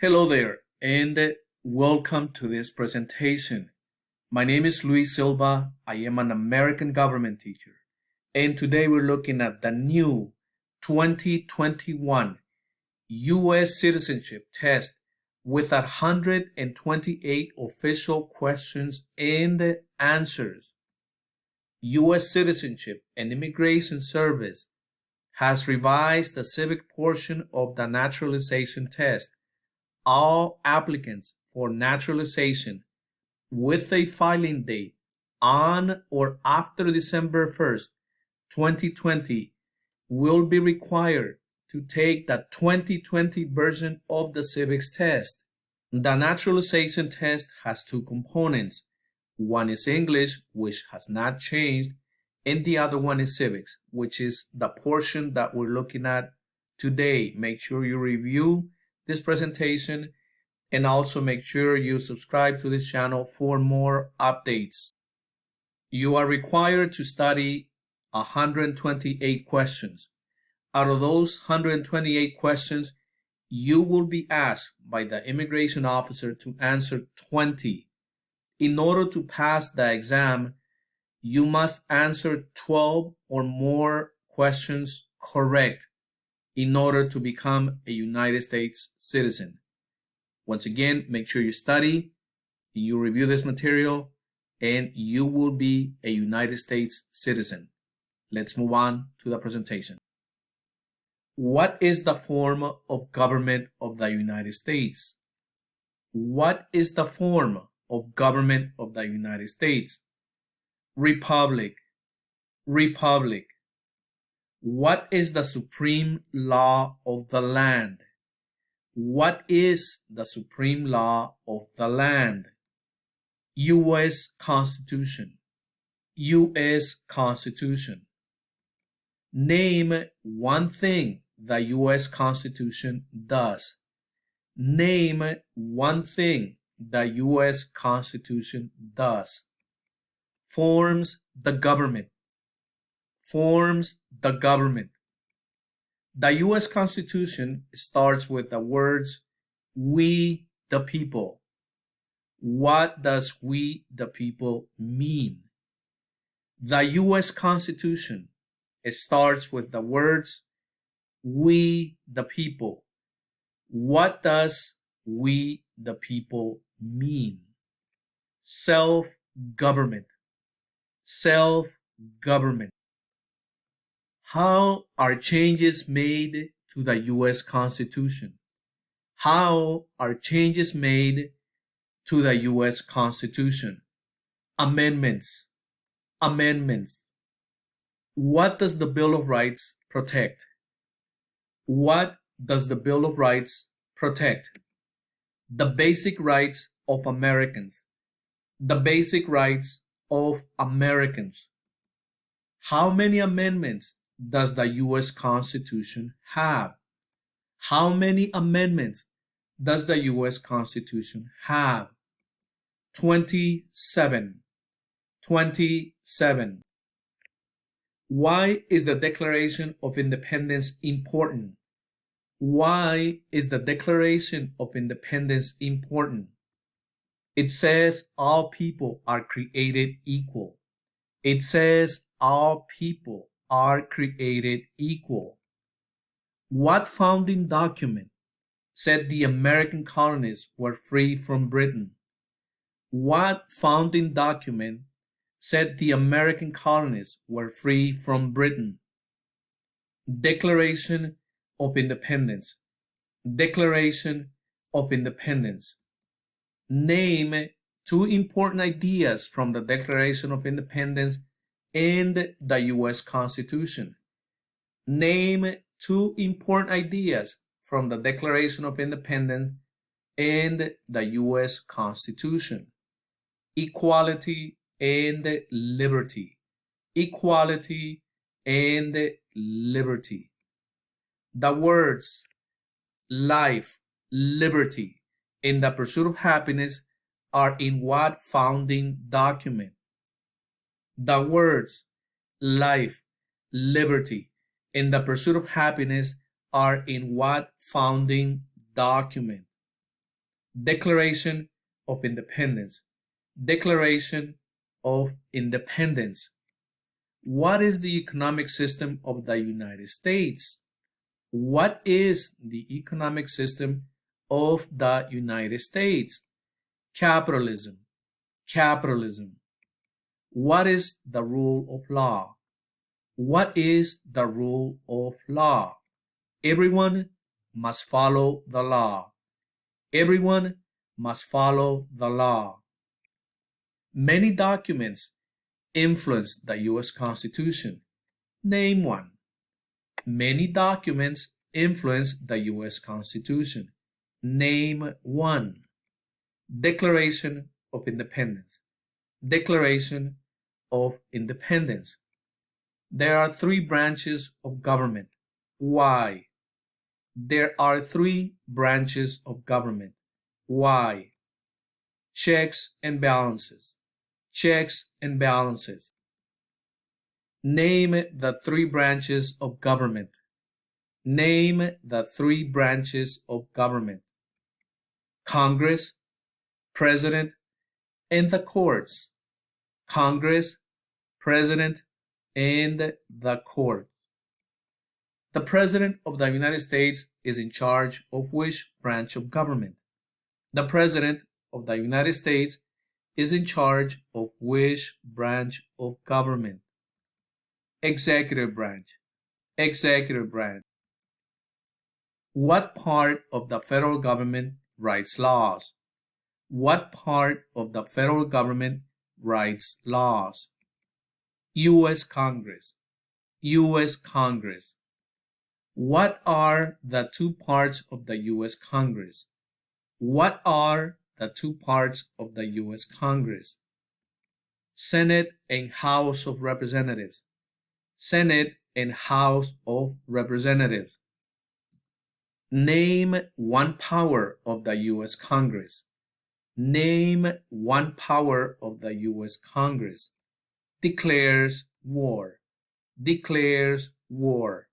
Hello there, and welcome to this presentation. My name is Luis Silva. I am an American government teacher, and today we're looking at the new 2021 U.S. Citizenship test with 128 official questions and answers. U.S. Citizenship and Immigration Service has revised the civic portion of the naturalization test. All applicants for naturalization with a filing date on or after December 1st, 2020 will be required to take the 2020 version of the Civics Test. The naturalization test has two components. One is English, which has not changed, and the other one is Civics, which is the portion that we're looking at today. Make sure you review this presentation and also make sure you subscribe to this channel for more updates. You are required to study 128 questions. Out of those 128 questions, you will be asked by the immigration officer to answer 20. In order to pass the exam, you must answer 12 or more questions correct in order to become a United States citizen. Once again, make sure you study, you review this material, and you will be a United States citizen. Let's move on to the presentation. What is the form of government of the United States? What is the form of government of the United States? Republic. Republic. What is the supreme law of the land? What is the supreme law of the land? U.S. Constitution. U.S. Constitution. Name one thing the U.S. Constitution does. Name one thing the U.S. Constitution does. Forms the government. Forms the government. The U.S. Constitution starts with the words, "We the people." What does "we the people" mean? The U.S. Constitution starts with the words, "We the people." What does "we the people" mean? Self-government. Self-government. How are changes made to the U.S. Constitution? How are changes made to the U.S. Constitution? Amendments. Amendments. What does the Bill of Rights protect? What does the Bill of Rights protect? The basic rights of Americans. The basic rights of Americans. How many amendments does the U.S. Constitution have? How many amendments does the U.S. Constitution have? 27. 27. Why is the Declaration of Independence important? Why is the Declaration of Independence important? It says all people are created equal. It says all people are created equal. What founding document said the American colonists were free from Britain? What founding document said the American colonists were free from Britain? Declaration of Independence. Declaration of Independence. Name two important ideas from the Declaration of Independence and the U.S. Constitution. Name two important ideas from the Declaration of Independence and the U.S. Constitution. Equality and liberty. Equality and liberty. The words life, liberty, and the pursuit of happiness are in what founding document? The words life, liberty, and the pursuit of happiness are in what founding document? Declaration of Independence. Declaration of Independence. What is the economic system of the United States? What is the economic system of the United States? Capitalism. Capitalism. What is the rule of law? What is the rule of law? Everyone must follow the law. Everyone must follow the law. Many documents influence the U.S. Constitution. Name one. Many documents influence the U.S. Constitution. Name one. Declaration of Independence. Declaration of Independence. There are three branches of government. Why? There are three branches of government. Why? Checks and balances. Checks and balances. Name the three branches of government. Name the three branches of government. Congress, President, and the courts. Congress, President, and the courts. The President of the United States is in charge of which branch of government? The President of the United States is in charge of which branch of government? Executive branch. Executive branch. What part of the federal government writes laws? What part of the federal government writes laws? U.S. Congress. U.S. Congress. What are the two parts of the U.S. Congress? What are the two parts of the U.S. Congress? Senate and House of Representatives. Senate and House of Representatives. Name one power of the U.S. Congress. Name one power of the U.S. Congress. Declares war. Declares war.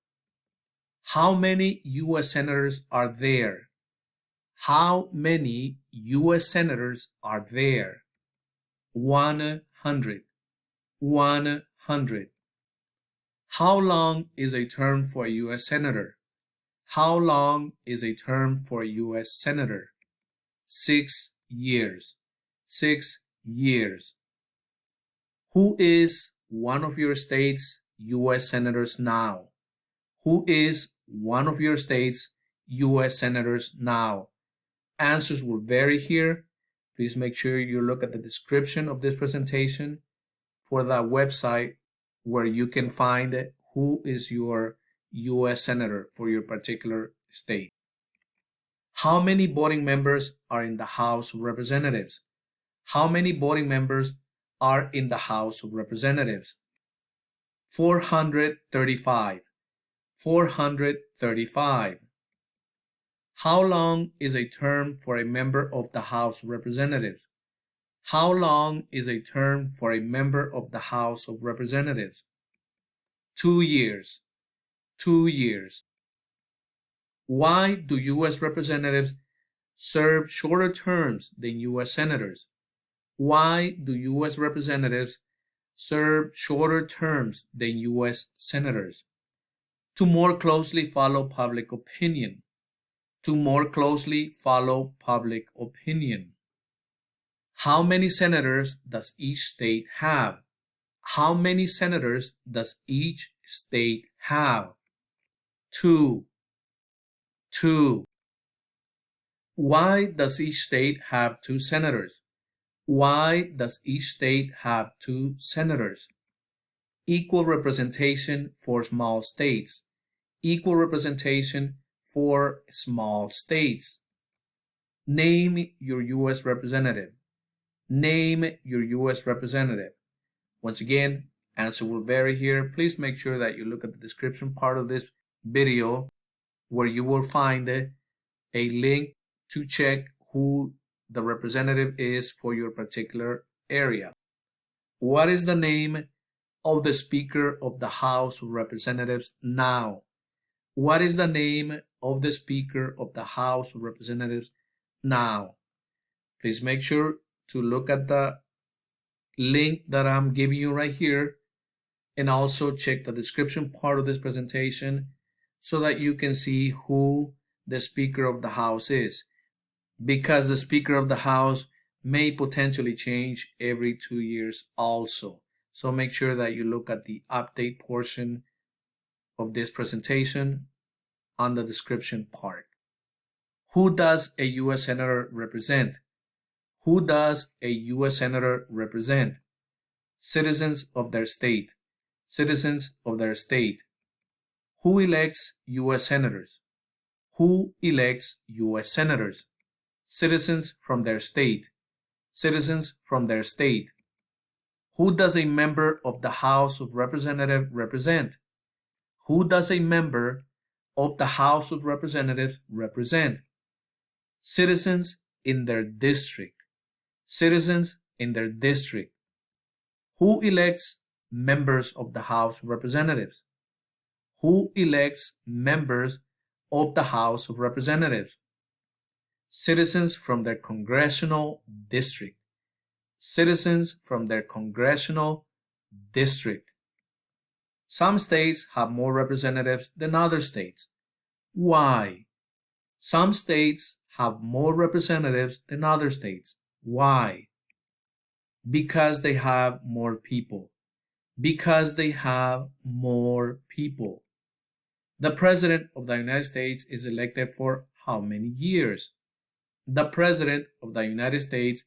How many U.S. senators are there? How many U.S. senators are there? 100. 100. How long is a term for a U.S. senator? How long is a term for a U.S. senator? 6 years. 6 years. Who is one of your state's U.S. senators now? Who is one of your state's U.S. senators now? Answers will vary here. Please make sure you look at the description of this presentation for the website where you can find who is your U.S. senator for your particular state. How many voting members are in the House of Representatives? How many voting members are in the House of Representatives? 435. 435. How long is a term for a member of the House of Representatives? How long is a term for a member of the House of Representatives? 2 years. 2 years. Why do U.S. representatives serve shorter terms than U.S. senators? Why do U.S. representatives serve shorter terms than U.S. senators? To more closely follow public opinion. To more closely follow public opinion. How many senators does each state have? How many senators does each state have? 2. 2. Why does each state have 2 senators? Why does each state have 2 senators? Equal representation for small states. Equal representation for small states. Name your U.S. representative. Name your U.S. representative. Once again, answer will vary here. Please make sure that you look at the description part of this video where you will find a link to check who the representative is for your particular area. What is the name of the Speaker of the House of Representatives now? What is the name of the Speaker of the House of Representatives now? Please make sure to look at the link that I'm giving you right here, and also check the description part of this presentation so that you can see who the Speaker of the House is, because the Speaker of the House may potentially change every 2 years also. So make sure that you look at the update portion of this presentation on the description part. Who does a U.S. Senator represent? Who does a U.S. Senator represent? Citizens of their state. Citizens of their state. Who elects U.S. Senators? Who elects U.S. Senators? Citizens from their state. Citizens from their state. Who does a member of the House of Representatives represent? Who does a member of the House of Representatives represent? Citizens in their district. Citizens in their district. Who elects members of the House of Representatives? Who elects members of the House of Representatives? Citizens from their congressional district. Citizens from their congressional district. Some states have more representatives than other states. Why? Some states have more representatives than other states. Why? Because they have more people. Because they have more people. The President of the United States is elected for how many years? The President of the United States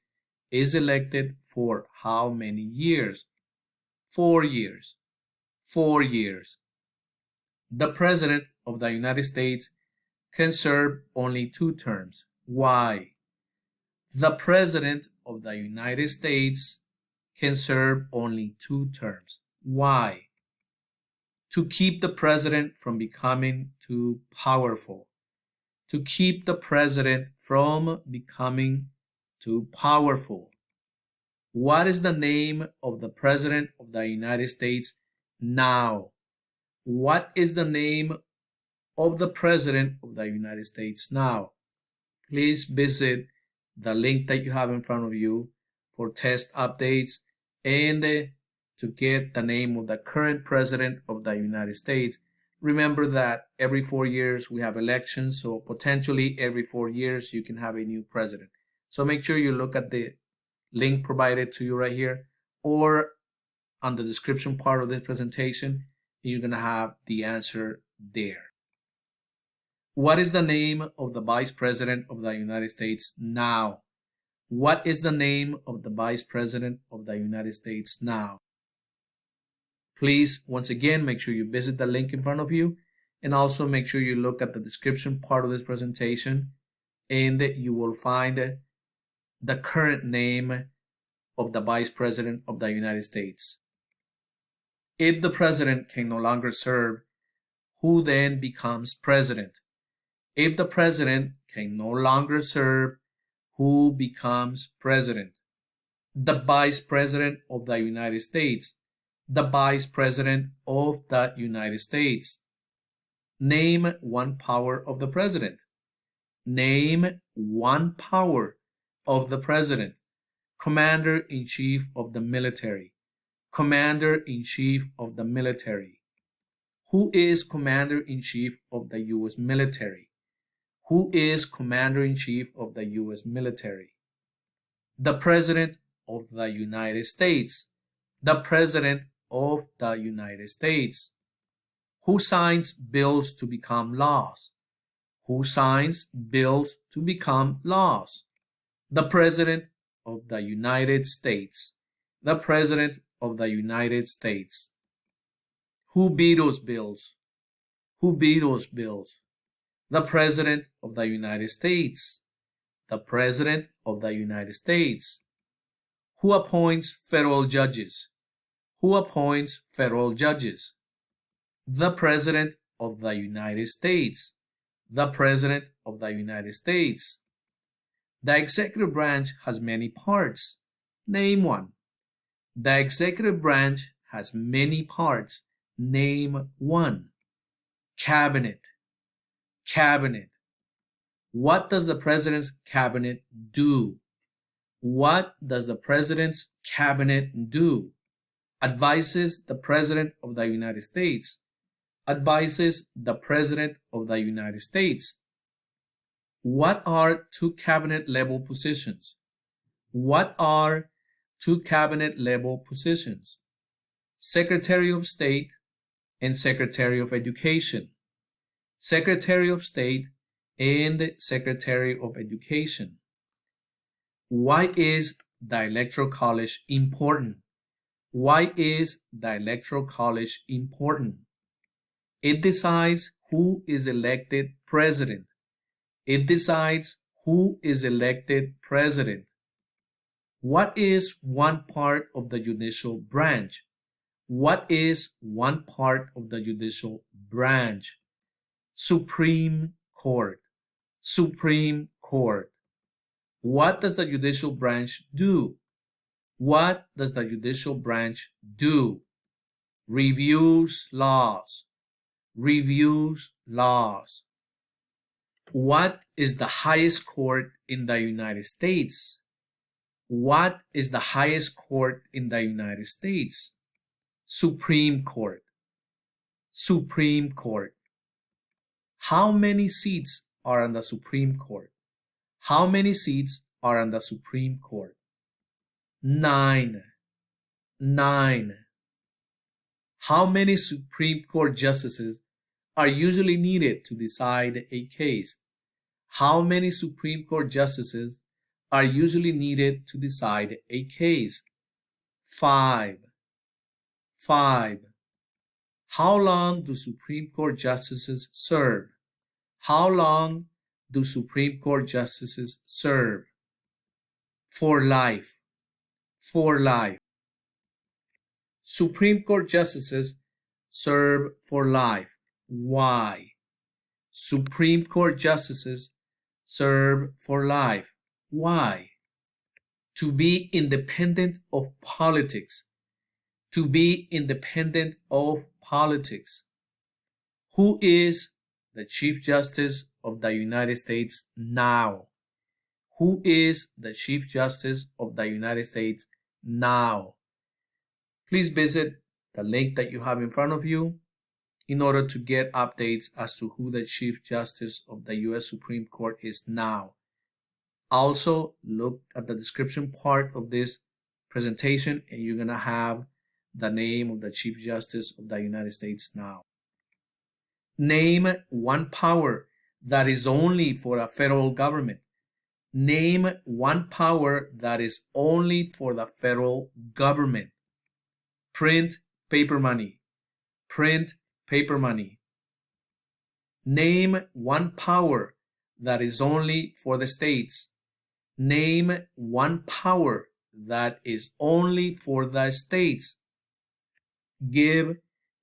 is elected for how many years? 4 years. 4 years. The President of the United States can serve only 2 terms. Why? The President of the United States can serve only 2 terms. Why? To keep the President from becoming too powerful. To keep the President from becoming too powerful. What is the name of the President of the United States now? What is the name of the President of the United States now? Please visit the link that you have in front of you for test updates and to get the name of the current President of the United States. Remember that every 4 years we have elections, so potentially every 4 years you can have a new president. So make sure you look at the link provided to you right here or on the description part of this presentation. You're going to have the answer there. What is the name of the Vice President of the United States now? What is the name of the Vice President of the United States now? Please, once again, make sure you visit the link in front of you, and also make sure you look at the description part of this presentation, and you will find the current name of the Vice President of the United States. If the President can no longer serve, who then becomes President? If the President can no longer serve, who becomes President? The Vice President of the United States. The Vice President of the United States. Name one power of the President. Name one power of the President. Commander-in-Chief of the military. Commander-in-Chief of the military. Who is Commander-in-Chief of the U.S. military? Who is Commander-in-Chief of the U.S. military? The President of the United States. The President of the United States. Who signs bills to become laws? Who signs bills to become laws? The President of the United States. The President of the United States. Who vetoes bills? Who vetoes bills? The President of the United States. The President of the United States. Who appoints federal judges? Who appoints federal judges? The President of the United States. The President of the United States. The executive branch has many parts. Name one. The executive branch has many parts. Name one. Cabinet. Cabinet. What does the President's cabinet do? What does the President's Cabinet do? Advises the President of the United States. Advises the President of the United States. What are two cabinet-level positions? What are two cabinet-level positions? Secretary of State and Secretary of Education. Secretary of State and Secretary of Education. Why is the Electoral College important? Why is the Electoral College important? It decides who is elected president. It decides who is elected president. What is one part of the judicial branch? What is one part of the judicial branch? Supreme Court. Supreme Court. What does the judicial branch do? What does the judicial branch do? Reviews laws. Reviews laws. What is the highest court in the United States? What is the highest court in the United States? Supreme Court. Supreme Court. How many seats are on the Supreme Court? How many seats are on the Supreme Court? 9. 9. How many Supreme Court justices are usually needed to decide a case? How many Supreme Court justices are usually needed to decide a case? 5. 5. How long do Supreme Court justices serve? How long do Supreme Court justices serve? For life. For life. Supreme Court justices serve for life. Why? Supreme Court justices serve for life. Why? To be independent of politics. To be independent of politics. Who is the Chief Justice of the United States now? Who is the Chief Justice of the United States now? Please visit the link that you have in front of you in order to get updates as to who the Chief Justice of the U.S. Supreme Court is now. Also, look at the description part of this presentation and you're going to have the name of the Chief Justice of the United States now. Name one power that is only for the federal government. Name one power that is only for the federal government. Print paper money. Print paper money. Name one power that is only for the states. Name one power that is only for the states. Give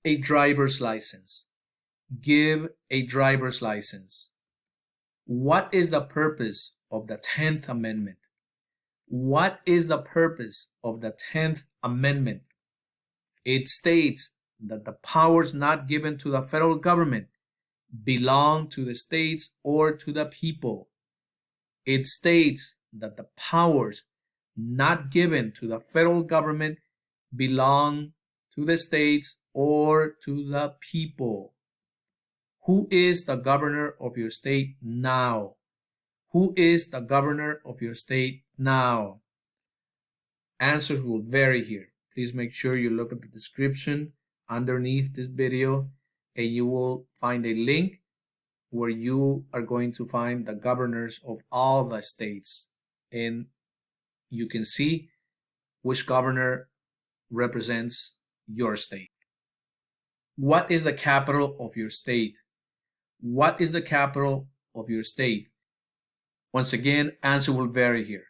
a driver's license. Give a driver's license. What is the purpose of the 10th Amendment? What is the purpose of the 10th Amendment? It states that the powers not given to the federal government belong to the states or to the people. It states that the powers not given to the federal government belong to the states or to the people. Who is the governor of your state now? Who is the governor of your state now? Answers will vary here. Please make sure you look at the description underneath this video and you will find a link where you are going to find the governors of all the states and you can see which governor represents your state. What is the capital of your state? What is the capital of your state? Once again, answer will vary here.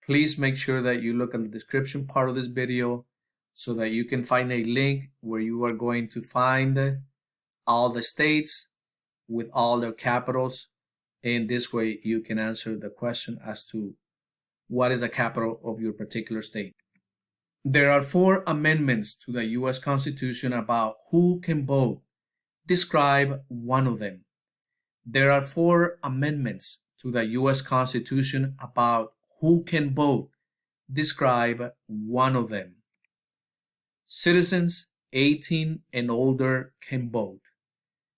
Please make sure that you look at the description part of this video so that you can find a link where you are going to find all the states with all their capitals. And this way you can answer the question as to what is the capital of your particular state. There are 4 amendments to the U.S. Constitution about who can vote. Describe one of them. There are 4 amendments to the U.S. Constitution about who can vote. describe one of them. Citizens 18 and older can vote.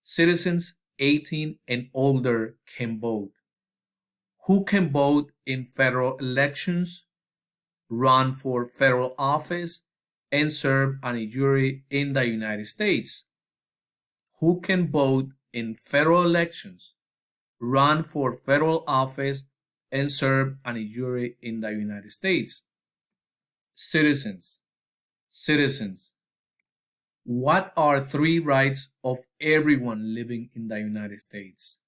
Citizens 18 and older can vote. Who can vote in federal elections, run for federal office, and serve on a jury in the United States? Who can vote in federal elections, run for federal office, and serve on a jury in the United States? Citizens. Citizens. What are three rights of everyone living in the United States?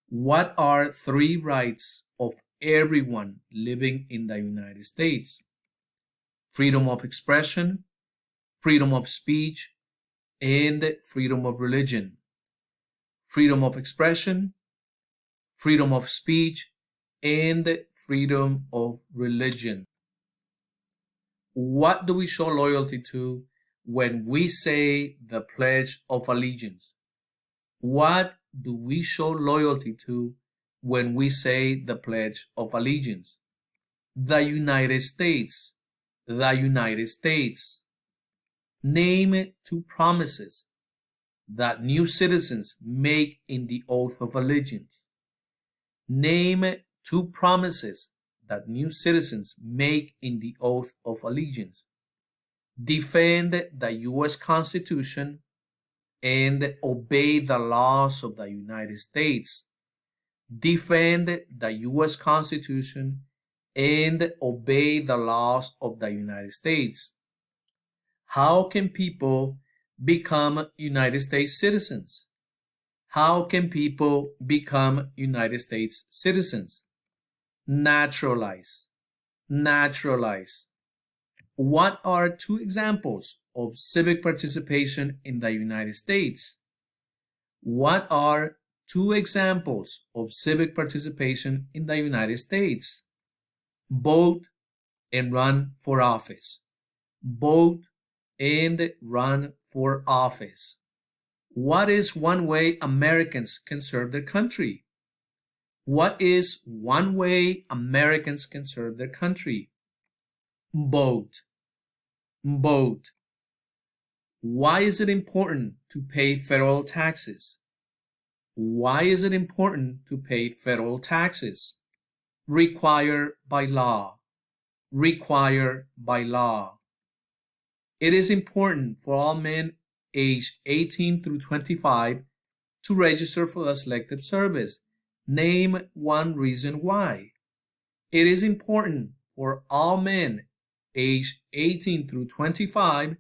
What are three rights of everyone living in the United States? Freedom of expression, freedom of speech, and freedom of religion. Freedom of expression, freedom of speech, and freedom of religion. What do we show loyalty to when we say the Pledge of Allegiance? What do we show loyalty to when we say the Pledge of Allegiance? The United States. The United States. Name two promises that new citizens make in the oath of allegiance. Name two promises that new citizens make in the oath of allegiance. Defend the U.S. Constitution and obey the laws of the United States. Defend the U.S. Constitution and obey the laws of the United States. How can people become United States citizens? How can people become United States citizens? Naturalize. Naturalize. What are two examples of civic participation in the United States? What are two examples of civic participation in the United States? Vote and run for office. Vote and run for office. What is one way Americans can serve their country? What is one way Americans can serve their country? Vote. Vote. Why is it important to pay federal taxes? Why is it important to pay federal taxes? Required by law. Required by law. It is important for all men aged 18 through 25 to register for the Selective Service. Name one reason why. It is important for all men aged 18 through 25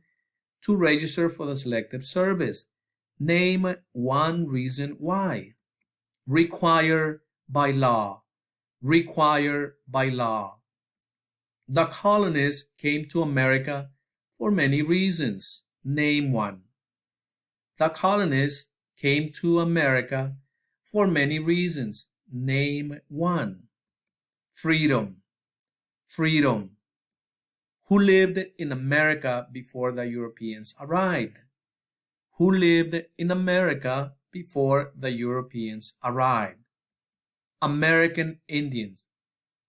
to register for the Selective Service. Name one reason why. Required by law. Required by law. The colonists came to America for many reasons. Name one. The colonists came to America for many reasons. Name one. Freedom. Freedom. Who lived in America before the Europeans arrived? Who lived in America before the Europeans arrived? American Indians.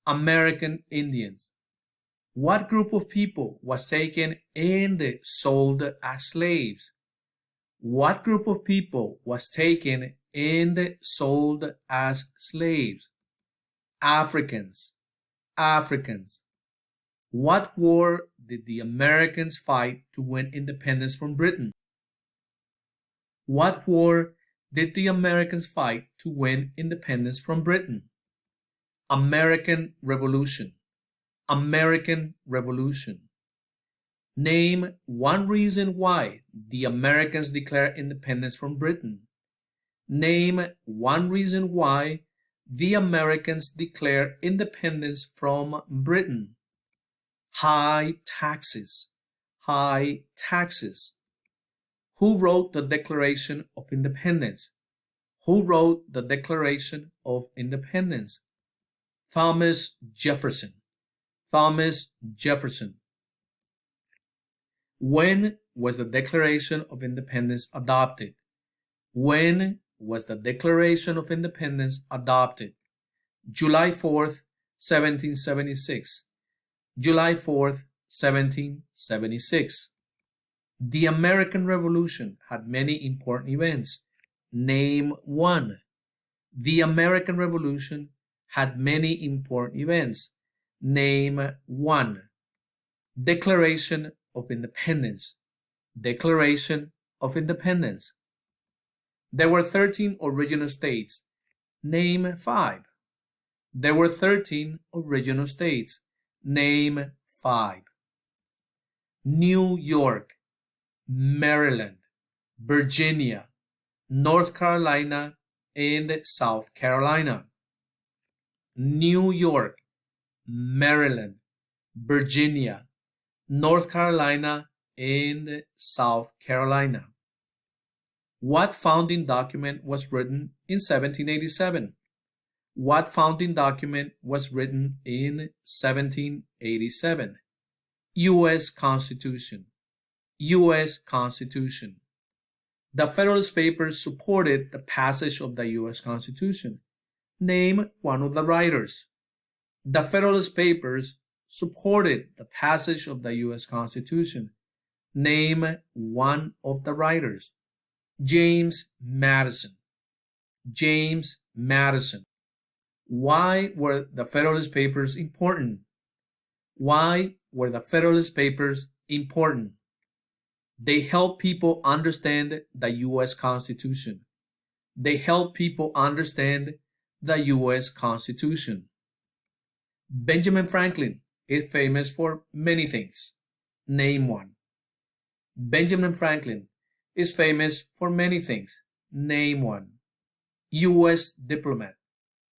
American Indians. What group of people was taken and sold as slaves? What group of people was taken and sold as slaves? Africans. Africans. What war did the Americans fight to win independence from Britain? What war did the Americans fight to win independence from Britain? American Revolution. American Revolution. Name one reason why the Americans declared independence from Britain. Name one reason why the Americans declared independence from Britain. High taxes. High taxes. Who wrote the Declaration of Independence? Who wrote the Declaration of Independence? Thomas Jefferson. Thomas Jefferson. When was the Declaration of Independence adopted? When was the Declaration of Independence adopted? July 4th, 1776. July 4th, 1776. The American Revolution had many important events. Name one. The American Revolution had many important events. Name one. Declaration of Independence. Declaration of Independence. There were 13 original states. Name five. There were 13 original states. Name five. New York, Maryland, Virginia, North Carolina, and South Carolina. New York, Maryland, Virginia, North Carolina, and South Carolina. What founding document was written in 1787? What founding document was written in 1787? U.S. Constitution. U.S. Constitution. The Federalist Papers supported the passage of the U.S. Constitution. Name one of the writers. The Federalist Papers supported the passage of the U.S. Constitution. Name one of the writers. James Madison. James Madison. Why were the Federalist Papers important? Why were the Federalist Papers important? They help people understand the U.S. Constitution. They help people understand the U.S. Constitution. Benjamin Franklin is famous for many things. Name one. Benjamin Franklin is famous for many things. Name one. U.S. diplomat.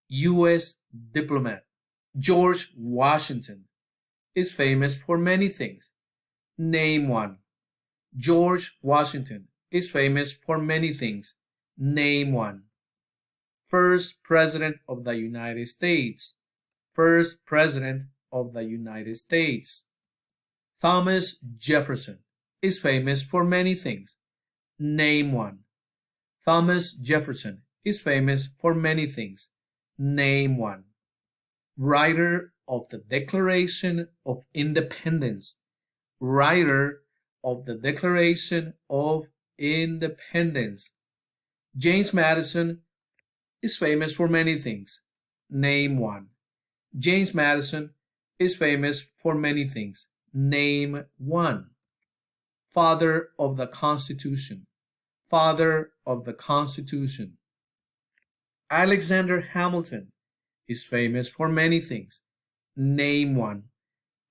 U.S. diplomat. George Washington is famous for many things. Name one. George Washington is famous for many things. Name one. First President of the United States. First President of the United States. Thomas Jefferson is famous for many things. Name one. Thomas Jefferson is famous for many things. Name one. Writer of the Declaration of Independence. Writer of the Declaration of Independence. James Madison is famous for many things. Name one. James Madison is famous for many things. Name one. Father of the Constitution. Father of the Constitution. Alexander Hamilton is famous for many things. Name one.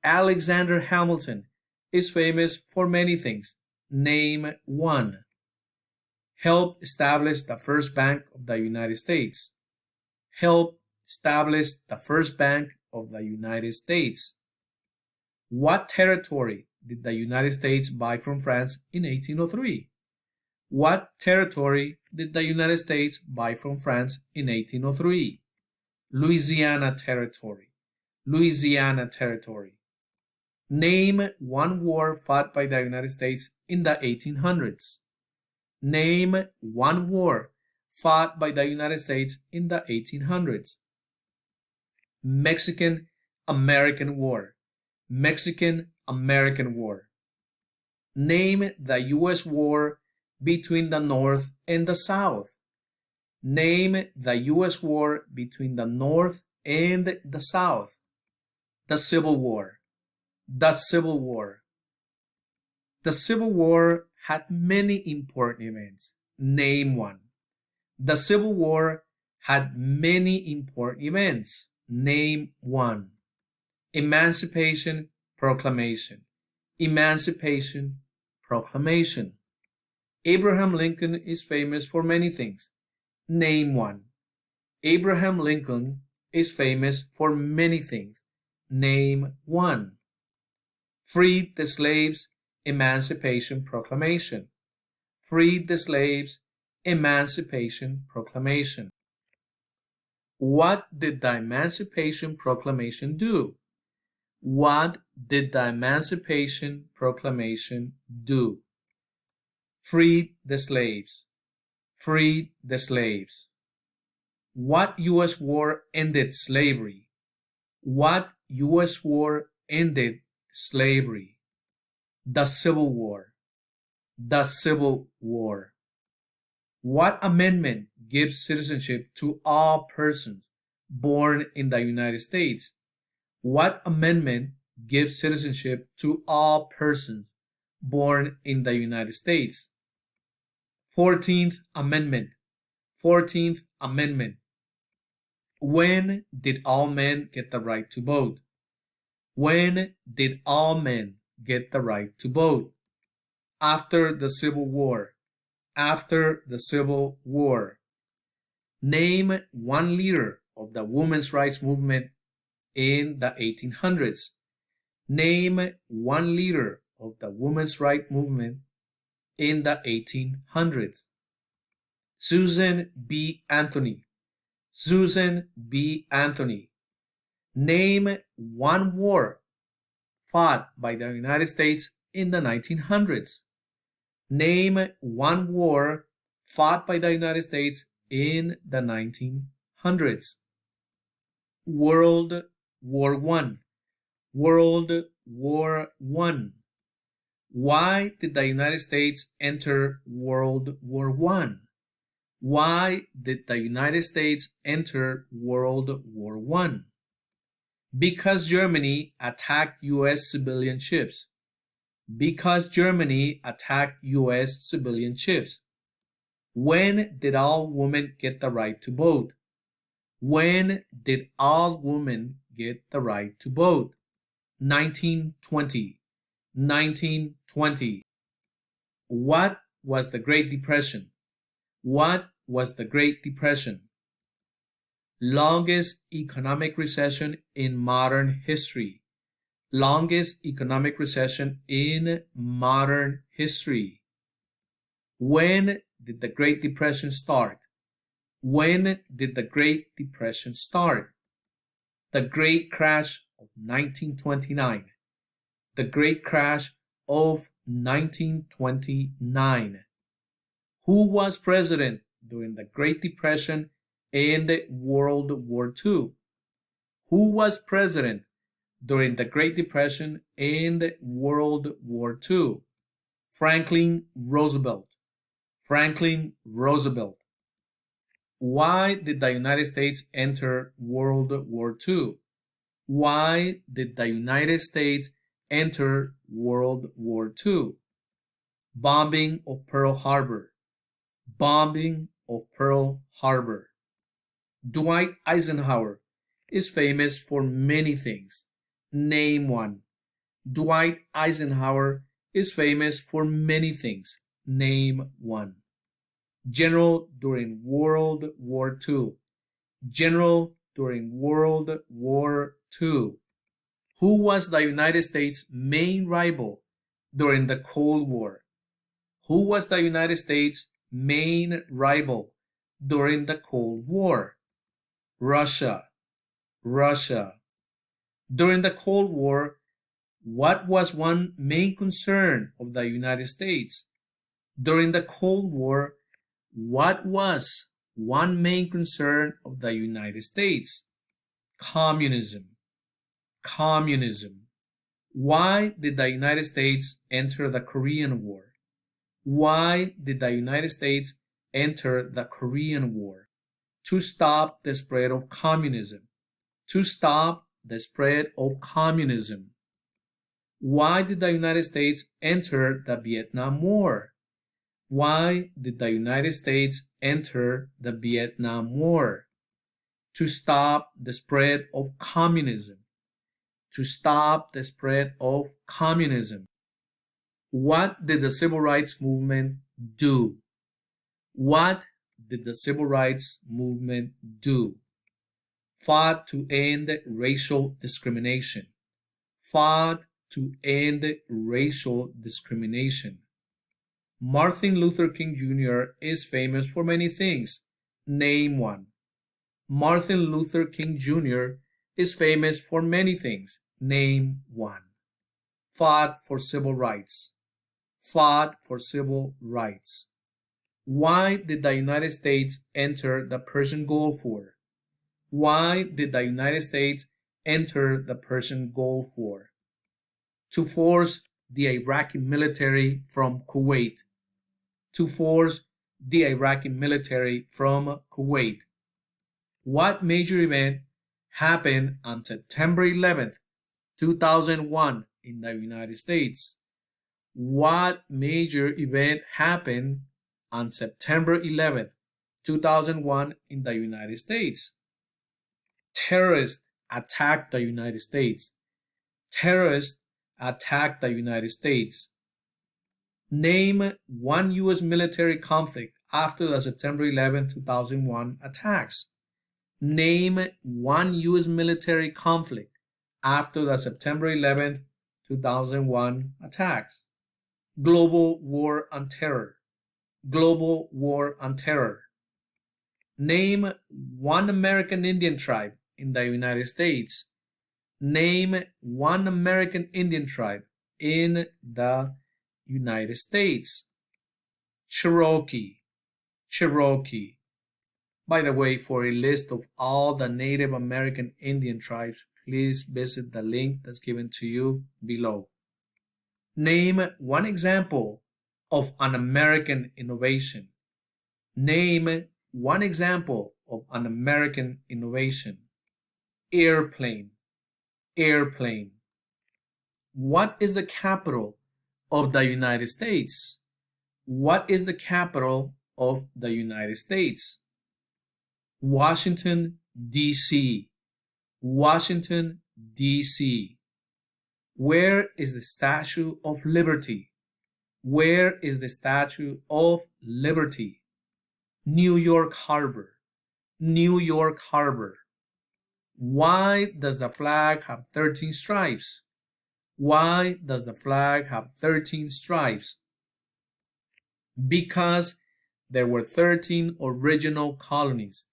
Alexander Hamilton is famous for many things. Name one. Helped establish the first bank of the United States. Helped establish the first bank of the United States. What territory did the United States buy from France in 1803? What territory did the United States buy from France in 1803? Louisiana Territory. Louisiana Territory. Name one war fought by the United States in the 1800s. Name one war fought by the United States in the 1800s. Mexican-American War. Mexican-American War. Name the U.S. war between the North and the South. Name the U.S. war between the North and the South. The Civil War. The Civil War. The Civil War had many important events. Name one. The Civil War had many important events. Name one. Emancipation Proclamation. Emancipation Proclamation. Abraham Lincoln is famous for many things. Name one. Abraham Lincoln is famous for many things. Name one. Freed the slaves. Emancipation Proclamation. Freed the slaves. Emancipation Proclamation. What did the Emancipation Proclamation do? What did the Emancipation Proclamation do? Freed the slaves. Freed the slaves. What U.S. war ended slavery? What U.S. war ended slavery? The Civil War. The Civil War. What amendment gives citizenship to all persons born in the United States? What amendment gives citizenship to all persons born in the United States? 14th Amendment. 14th Amendment. When did all men get the right to vote? When did all men get the right to vote? After the Civil War. After the Civil War. Name one leader of the women's rights movement in the 1800s. Name one leader of the women's rights movement in the 1800s. Susan B. Anthony. Susan B. Anthony. Name one war fought by the United States in the 1900s. Name one war fought by the United States in the 1900s. World War I. World War I. Why did the United States enter World War I? Why did the United States enter World War I? Because Germany attacked U.S. civilian ships. Because Germany attacked U.S. civilian ships. When did all women get the right to vote? When did all women get the right to vote? 1920. 1920. What was the Great Depression? What was the Great Depression? Longest economic recession in modern history. Longest economic recession in modern history. When did the Great Depression start? When did the Great Depression start? The Great Crash of 1929. The Great Crash of 1929. Who was president during the Great Depression and World War II? Who was president during the Great Depression and World War II? Franklin Roosevelt. Franklin Roosevelt. Why did the United States enter World War II? Why did the United States enter World War II? Bombing of Pearl Harbor. Bombing of Pearl Harbor. Dwight Eisenhower is famous for many things. Name one. Dwight Eisenhower is famous for many things. Name one. General during World War II. General during World War II. Who was the United States' main rival during the Cold War? Who was the United States' main rival during the Cold War? Russia. Russia. During the Cold War, what was one main concern of the United States? During the Cold War, what was one main concern of the United States? Communism. Communism. Why did the United States enter the Korean War? Why did the United States enter the Korean War? To stop the spread of communism. To stop the spread of communism. Why did the United States enter the Vietnam War? Why did the United States enter the Vietnam War? To stop the spread of communism. To stop the spread of communism. What did the Civil Rights Movement do? What did the Civil Rights Movement do? Fought to end racial discrimination. Fought to end racial discrimination. Martin Luther King Jr. is famous for many things. Name one. Martin Luther King Jr. is famous for many things. Name one. Fought for civil rights. Fought for civil rights. Why did the United States enter the Persian Gulf War? Why did the United States enter the Persian Gulf War? To force the Iraqi military from Kuwait. To force the Iraqi military from Kuwait. What major event happened on September 11th, 2001 in the United States? What major event happened on September 11th, 2001 in the United States? Terrorists attacked the United States. Terrorists attacked the United States. Name one U.S. military conflict after the September 11, 2001 attacks. Name one U.S. military conflict after the September 11, 2001 attacks. Global War on Terror. Global War on Terror. Name one American Indian tribe in the United States. Name one American Indian tribe in the United States. Cherokee. Cherokee. By the way, for a list of all the Native American Indian tribes, please visit the link that's given to you below. Name one example of an American innovation. Name one example of an American innovation. Airplane. Airplane. What is the capital of the United States? What is the capital of the United States? Washington, D.C. Washington, D.C. Where is the Statue of Liberty? Where is the Statue of Liberty? New York Harbor. New York Harbor. Why does the flag have 13 stripes? Why does the flag have 13 stripes? Because there were 13 original colonies.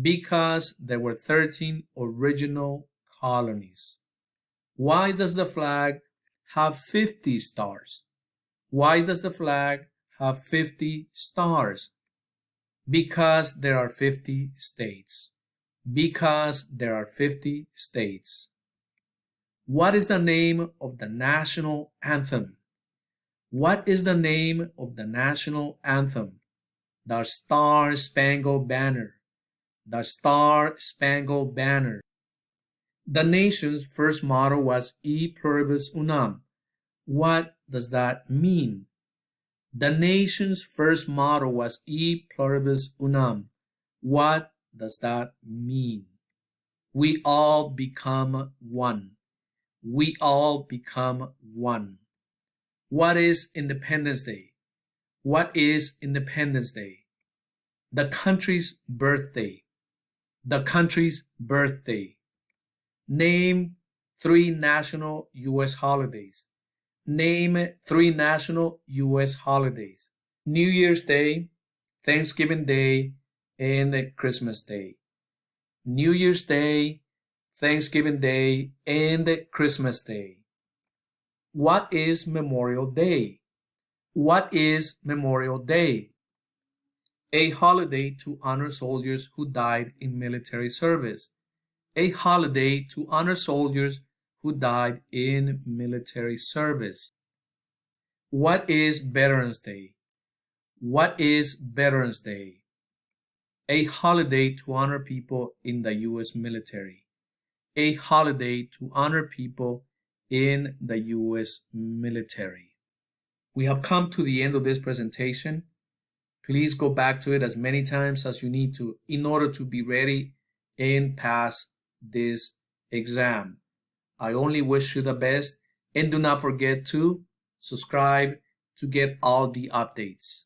Because there were 13 original colonies. Why does the flag have 50 stars? Why does the flag have 50 stars? Because there are 50 states. Because there are 50 states. What is the name of the national anthem? What is the name of the national anthem? The Star-Spangled Banner. The Star-Spangled Banner. The nation's first motto was E Pluribus Unum. What does that mean? The nation's first motto was E Pluribus Unum. What does that mean? We all become one. We all become one. What is Independence Day? What is Independence Day? The country's birthday. The country's birthday. Name 3 national U.S. holidays. Name 3 national U.S. holidays. New Year's Day, Thanksgiving Day, and Christmas Day. New Year's Day, Thanksgiving Day, and Christmas Day. What is Memorial Day? What is Memorial Day? A holiday to honor soldiers who died in military service. A holiday to honor soldiers who died in military service. What is Veterans Day? What is Veterans Day? A holiday to honor people in the U.S. military. A holiday to honor people in the U.S. military. We have come to the end of this presentation. Please go back to it as many times as you need to in order to be ready and pass this exam. I only wish you the best, and do not forget to subscribe to get all the updates.